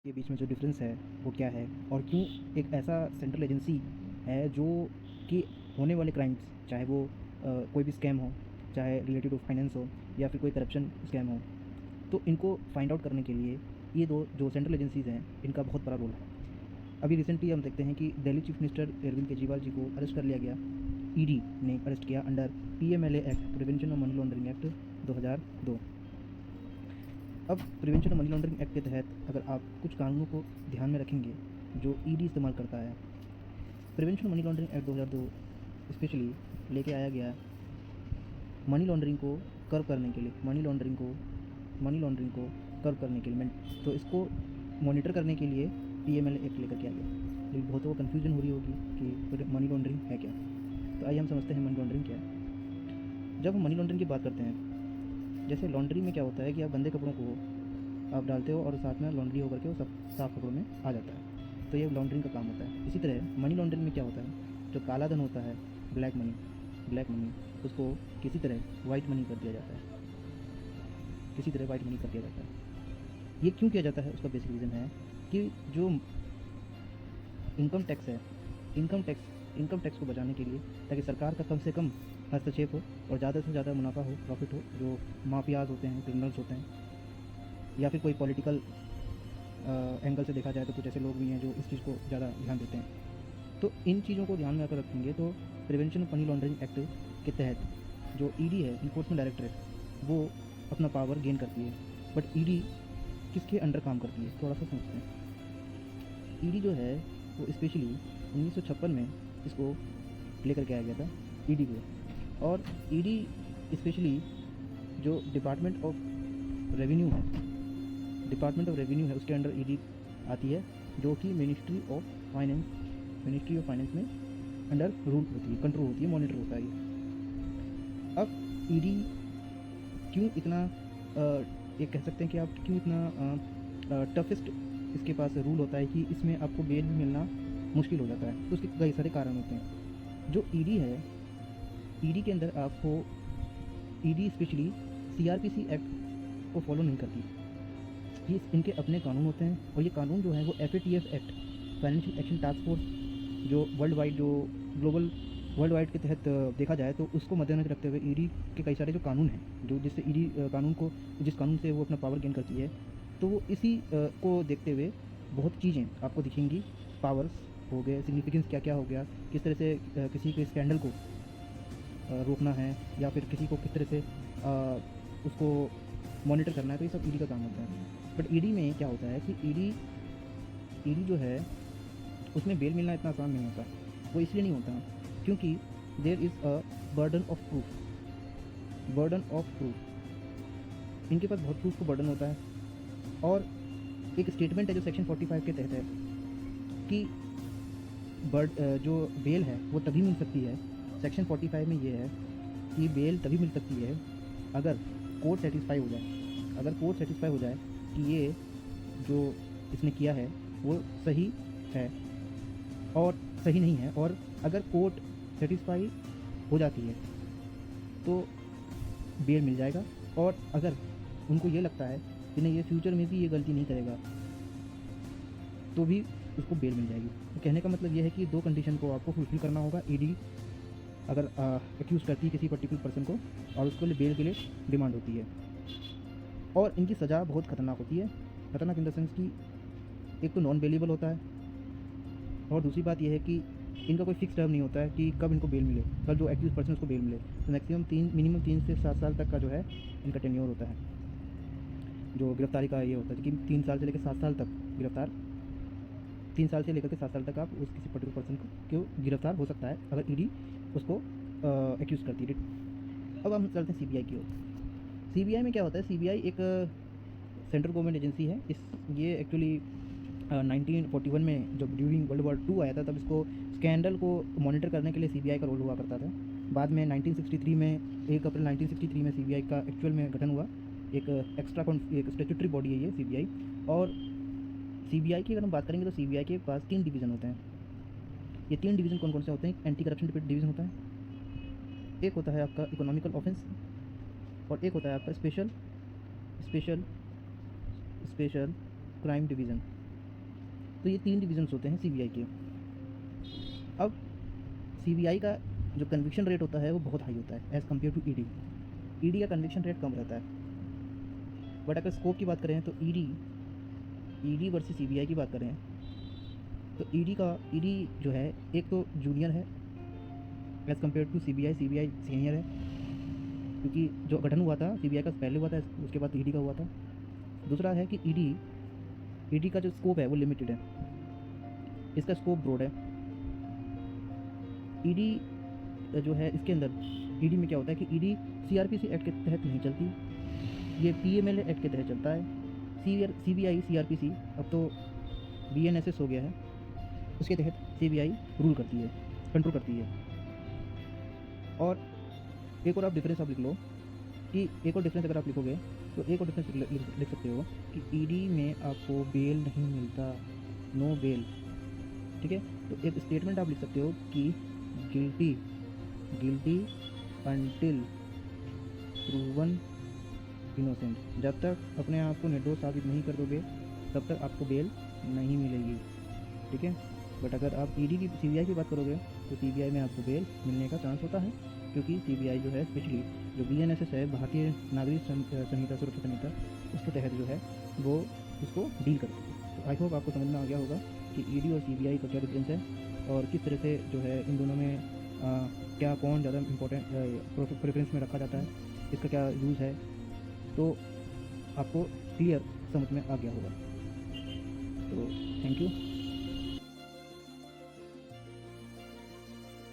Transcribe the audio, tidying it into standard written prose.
के बीच में जो डिफरेंस है वो क्या है और क्यों एक ऐसा सेंट्रल एजेंसी है जो कि होने वाले क्राइम्स चाहे वो कोई भी स्कैम हो, चाहे रिलेटेड टू फाइनेंस हो या फिर कोई करप्शन स्कैम हो, तो इनको फाइंड आउट करने के लिए ये दो जो सेंट्रल एजेंसीज़ हैं इनका बहुत बड़ा रोल है। अभी रिसेंटली हम देखते हैं कि दिल्ली चीफ मिनिस्टर अरविंद केजरीवाल जी को अरेस्ट कर लिया गया। ईडी ने अरेस्ट किया under PMLA act, prevention of money laundering act 2002। अब prevention of money laundering act के तहत अगर आप कुछ कानूनों को ध्यान में रखेंगे जो ईडी इस्तेमाल करता है, prevention money laundering act 2002 specially लेके आया गया मनी लॉन्ड्रिंग को कर्व करने के लिए, मनी लॉन्ड्रिंग को कर्व करने के लिए, तो इसको मॉनिटर करने के लिए पीएमएल एक्ट लेकर के आ गया। लेकिन बहुतों को कन्फ्यूजन हो रही होगी कि मनी लॉन्ड्रिंग है क्या। तो आइए हम समझते हैं मनी लॉन्ड्रिंग क्या है। जब हम मनी लॉन्ड्रिंग की बात करते हैं, जैसे लॉन्ड्री में क्या होता है कि आप गंदे कपड़ों को आप डालते हो और साथ में लॉन्ड्री होकर के वो सब साफ़ कपड़ों में आ जाता है, तो ये लॉन्ड्रिंग का काम होता है। इसी तरह मनी लॉन्ड्रिंग में क्या होता है, जो काला धन होता है, ब्लैक मनी उसको किसी तरह वाइट मनी कर दिया जाता है, ये क्यों किया जाता है उसका बेसिक रीज़न है कि जो इनकम टैक्स है, इनकम टैक्स को बचाने के लिए, ताकि सरकार का कम से कम हस्तक्षेप हो और ज़्यादा से ज़्यादा मुनाफा हो, प्रॉफिट हो, जो माफियाज होते हैं, क्रिमिनल्स होते हैं, या फिर कोई पॉलिटिकल एंगल से देखा जाए तो कुछ ऐसे लोग भी हैं जो इस चीज़ को ज़्यादा ध्यान देते हैं। तो इन चीज़ों को ध्यान में अगर रखेंगे तो prevention of money laundering act के तहत जो ईडी है, इन्फोर्समेंट डायरेक्टरेट, वो अपना पावर गेन करती है। बट ईडी किसके अंडर काम करती है, थोड़ा सा समझते हैं। ईडी जो है वो स्पेशली 1956 में इसको लेकर के आया गया था, ईडी को। और ईडी स्पेशली जो डिपार्टमेंट ऑफ रेवेन्यू है उसके अंडर ईडी आती है, जो कि मिनिस्ट्री ऑफ फाइनेंस में अंडर रूल होती है, कंट्रोल होती है, मॉनिटर होता है ये। अब ईडी क्यों इतना ये कह सकते हैं कि आप क्यों इतना टफेस्ट इसके पास रूल होता है कि इसमें आपको बेल भी मिलना मुश्किल हो जाता है, तो उसके कई सारे कारण होते हैं। जो ईडी है, ईडी के अंदर आपको ईडी स्पेशली सीआरपीसी एक्ट को फॉलो नहीं करती। ये इनके अपने कानून होते हैं और ये कानून जो है वो FATF act, financial action task force, जो ग्लोबल वर्ल्ड वाइड के तहत देखा जाए तो उसको मद्देनजर रखते हुए ईडी के कई सारे जो कानून हैं, जो जिससे ईडी जिस कानून से वो अपना पावर गेन करती है, तो वो इसी को देखते हुए बहुत चीज़ें आपको दिखेंगी। पावर्स हो गए, सिग्निफिकेंस क्या क्या हो गया, किस तरह से किसी के स्कैंडल को रोकना है, या फिर किसी को किस तरह से उसको मॉनिटर करना है, तो ये सब ईडी का काम होता है। बट ईडी में क्या होता है कि ईडी जो है उसमें बेल मिलना इतना आसान नहीं होता। वो इसलिए नहीं होता क्योंकि there is a burden of proof. इनके पास बहुत प्रूफ का बर्डन होता है। और एक स्टेटमेंट है जो सेक्शन 45 के तहत है कि जो बेल है वो तभी मिल सकती है। सेक्शन 45 में ये है कि बेल तभी मिल सकती है अगर कोर्ट सेटिस्फाई हो जाए कि ये जो इसने किया है वो सही है और सही नहीं है। और अगर कोर्ट सेटिस्फाई हो जाती है तो बेल मिल जाएगा, और अगर उनको ये लगता है कि नहीं, ये फ्यूचर में भी ये गलती नहीं करेगा, तो भी उसको बेल मिल जाएगी। तो कहने का मतलब ये है कि दो कंडीशन को आपको फुलफिल करना होगा। ईडी अगर एक्यूज़ करती है किसी पर्टिकुलर पर्सन को और उसके लिए बेल के लिए डिमांड होती है, और इनकी सज़ा बहुत ख़तरनाक होती है। ख़तरनाक इन द सेंस कि एक तो नॉन बेलेबल होता है, और दूसरी बात यह है कि इनका कोई फिक्स टर्म नहीं होता है कि कब इनको बेल मिले, कब जो एक्यूज़ पर्सन उसको बेल मिले। तो मिनिमम 3 से 7 साल तक का जो है इनका टेन्योर होता है, जो गिरफ्तारी का ये होता है कि 3 साल से लेकर 7 साल तक गिरफ्तार, 3 साल से लेकर के 7 साल तक आप उस किसी पर्टिकुलर पर्सन को गिरफ्तार हो सकता है अगर ईडी उसको एक्यूज़ करती है। अब हम चलते हैं सीबीआई की ओर। सीबीआई में क्या होता है, सीबीआई एक सेंट्रल गवर्नमेंट एजेंसी है। ये एक्चुअली 1941 में जब ड्यूरिंग वर्ल्ड वॉर 2 आया था, तब इसको स्कैंडल को मॉनिटर करने के लिए सीबीआई का रोल हुआ करता था। बाद में 1963 में 1 अप्रैल 1963 में सीबीआई का एक्चुअल में गठन हुआ। एक स्टैट्यूटरी बॉडी है ये सीबीआई। और सीबीआई की अगर हम बात करेंगे तो सीबीआई के पास 3 डिवीज़न होते हैं। ये 3 डिवीज़न कौन कौन से होते हैं? एंटी करप्शन डिवीज़न होता है, एक होता है आपका इकोनॉमिकल ऑफेंस, और एक होता है आपका स्पेशल क्राइम डिवीज़न। तो ये 3 डिविजन्स होते हैं सीबीआई के। अब सीबीआई का जो कन्विक्शन रेट होता है वो बहुत हाई होता है as compare to ED. ED का कन्विक्शन रेट कम रहता है। बट अगर स्कोप की बात करें तो ईडी वर्सेस सीबीआई की बात करें तो ईडी जो है एक तो जूनियर है as compare to CBI senior है, क्योंकि जो गठन हुआ था सीबीआई का पहले हुआ था, उसके बाद ईडी का हुआ था। दूसरा है कि ईडी का जो स्कोप है वो लिमिटेड है, इसका स्कोप ब्रॉड है। ईडी जो है इसके अंदर ईडी में क्या होता है कि ईडी सीआरपीसी एक्ट के तहत नहीं चलती, ये पीएमएलए एक्ट के तहत चलता है। सीबीआई सीआरपीसी अब तो बीएनएसएस हो गया है, उसके तहत सीबीआई रूल करती है, कंट्रोल करती है। और एक और आप डिफरेंस आप लिख लो कि एक और डिफरेंस अगर आप लिखोगे तो एक और डिफरेंस लिख सकते हो कि ईडी में आपको बेल नहीं मिलता, नो बेल। ठीक है, तो एक स्टेटमेंट आप लिख सकते हो कि गिल्टी अंटिल प्रूवन इनोसेंट। जब तक अपने आप को निर्दोष साबित नहीं कर दोगे तब तक आपको बेल नहीं मिलेगी। ठीक है, बट अगर आप ईडी की सीबीआई की बात करोगे तो सीबीआई में आपको बेल मिलने का चांस होता है, क्योंकि सीबीआई जो है स्पेशली जो बीएनएसएस है, भारतीय नागरिक संहिता सुरक्षा संहिता, उसके तहत जो है वो उसको डील करती है। तो आई होप आपको समझ में आ गया होगा कि ईडी और सीबीआई का क्या डिफरेंस है और किस तरह से जो है इन दोनों में क्या कौन ज़्यादा इम्पोर्टेंट प्रेफरेंस में रखा जाता है, इसका क्या यूज़ है। तो आपको क्लियर समझ में आ गया होगा। तो थैंक यू।